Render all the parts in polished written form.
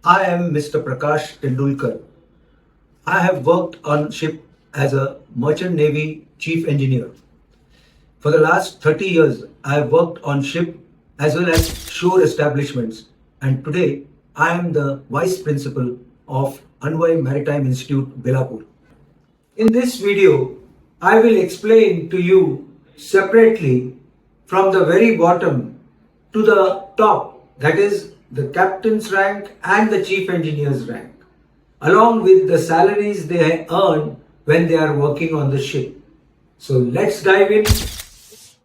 I am Mr. Prakash Tendulkar. I have worked on ship as a merchant navy chief engineer. For the last 30 years, I have worked on ship as well as shore establishments, and today I am the vice principal of ANVAY Maritime Institute, Belapur. In this video, I will explain to you separately from the very bottom to the top, that is the captain's rank and the chief engineer's rank, along with the salaries they earn when they are working on the ship. So let's dive in.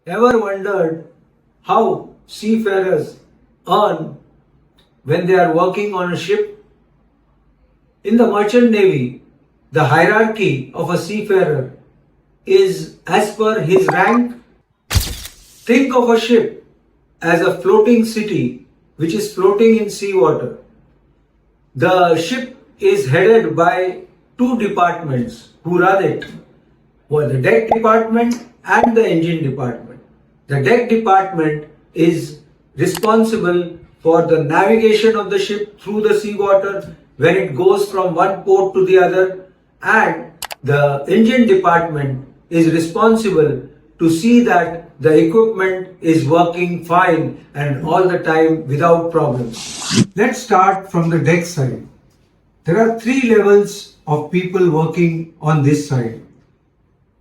Ever wondered how seafarers earn when they are working on a ship? In the merchant navy, the hierarchy of a seafarer is as per his rank. Think of a ship as a floating city which is floating in seawater. The ship is headed by two departments who run it, the deck department and the engine department. The deck department is responsible for the navigation of the ship through the seawater when it goes from one port to the other, and the engine department is responsible to see that the equipment is working fine and all the time without problems. Let's start from the deck side. There are three levels of people working on this side.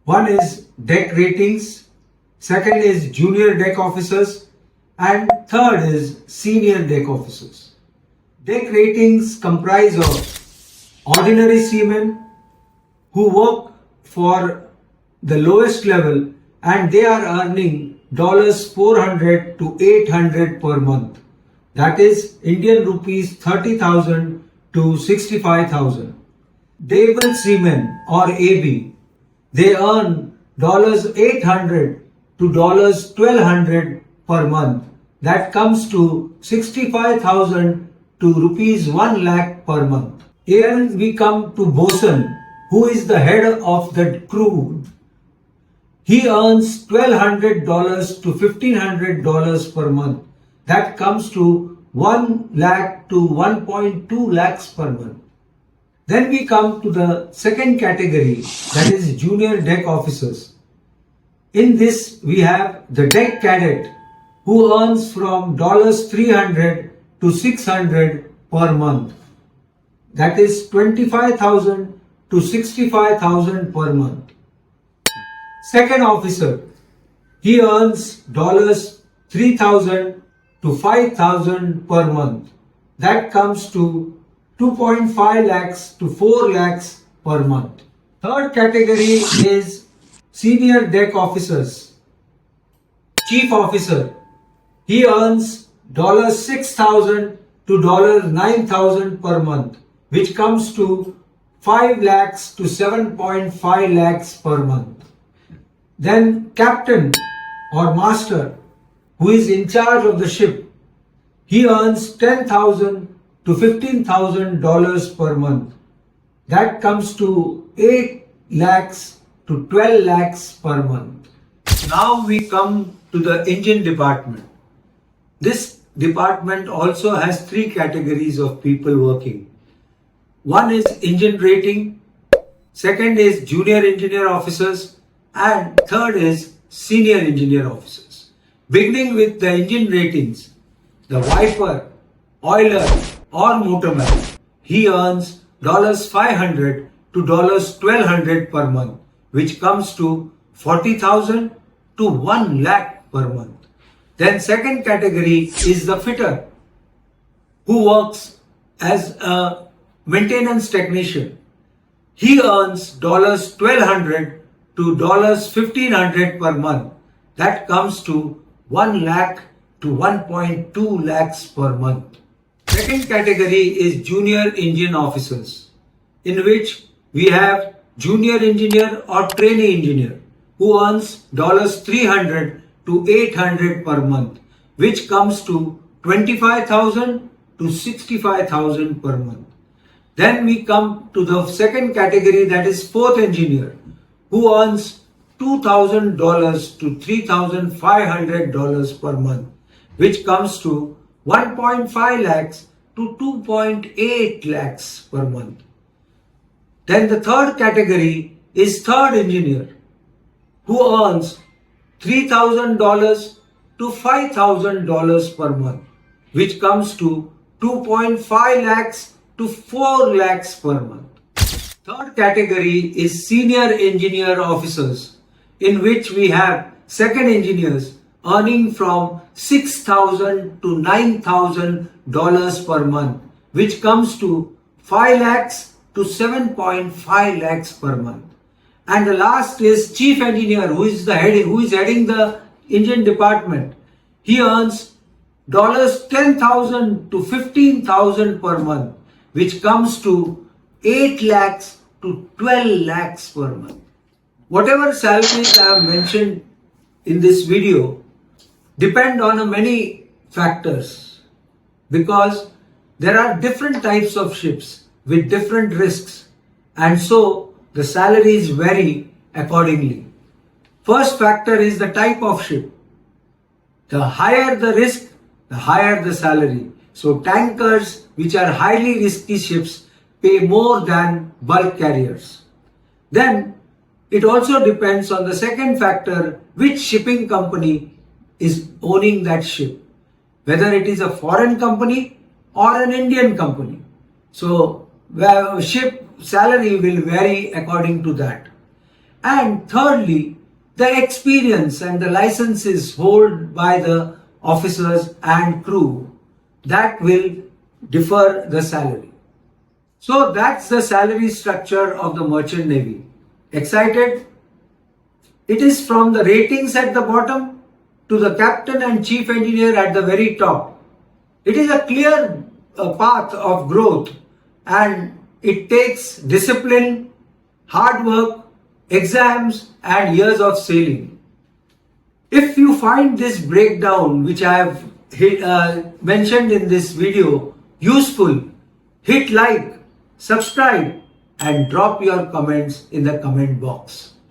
One is deck ratings, second is junior deck officers, and third is senior deck officers. Deck ratings comprise of ordinary seamen who work for the lowest level, and they are earning $400 to $800 per month. That is Indian rupees 30,000 to 65,000. Able seamen or AB, they earn $800 to $1,200 per month. That comes to 65,000 to rupees 1 lakh per month. Here we come to bosun, who is the head of the crew. He earns $1,200 to $1,500 per month. That comes to 1 lakh to 1.2 lakhs per month. Then we come to the second category, that is junior deck officers. In this we have the deck cadet, who earns from $300 to $600 per month. That is 25,000 to 65,000 per month. Second officer, he earns $3,000 to 5,000 per month. That comes to 2.5 lakhs to 4 lakhs per month. Third category is senior deck officers. Chief officer, he earns $6,000 to $9,000 per month, which comes to 5 lakhs to 7.5 lakhs per month. Then captain or master, who is in charge of the ship, he earns $10,000 to $15,000 per month. That comes to 8 lakhs to 12 lakhs per month. Now we come to the engine department. This department also has three categories of people working. One is engine rating, second is junior engineer officers, and third is senior engineer officers. Beginning with the engine ratings, the wiper, oiler or motorman, he earns $500 to $1,200 per month, which comes to 40,000 to 1 lakh per month. Then second category is the fitter, who works as a maintenance technician. He earns $1,200 to $1,500 per month. That comes to 1 lakh to 1.2 lakhs per month. Second category is junior engine officers, in which we have junior engineer or trainee engineer, who earns $300 to $800 per month, which comes to 25,000 to 65,000 per month. Then we come to the second category, that is fourth engineer, who earns $2,000 to $3,500 per month, which comes to 1.5 lakhs to 2.8 lakhs per month. Then the third category is third engineer, who earns $3,000 to $5,000 per month, which comes to 2.5 lakhs to 4 lakhs per month. Third category is senior engineer officers, in which we have second engineers earning from $6,000 to $9,000 per month, which comes to 5 lakhs to 7.5 lakhs per month. And the last is chief engineer, who is heading the engine department. He earns $10,000 to $15,000 per month, which comes to 8 lakhs to 12 lakhs per month. Whatever salaries I have mentioned in this video depend on many factors, because there are different types of ships with different risks, and so the salaries vary accordingly. First factor is the type of ship. The higher the risk, the higher the salary. So tankers, which are highly risky ships, pay more than bulk carriers. Then it also depends on the second factor, which shipping company is owning that ship, whether it is a foreign company or an Indian company. So ship salary will vary according to that. And thirdly, the experience and the licenses held by the officers and crew, that will differ the salary. So that's the salary structure of the Merchant Navy. Excited? It is from the ratings at the bottom to the captain and chief engineer at the very top. It is a clear path of growth, and it takes discipline, hard work, exams and years of sailing. If you find this breakdown which I have mentioned in this video useful, hit like, subscribe and drop your comments in the comment box.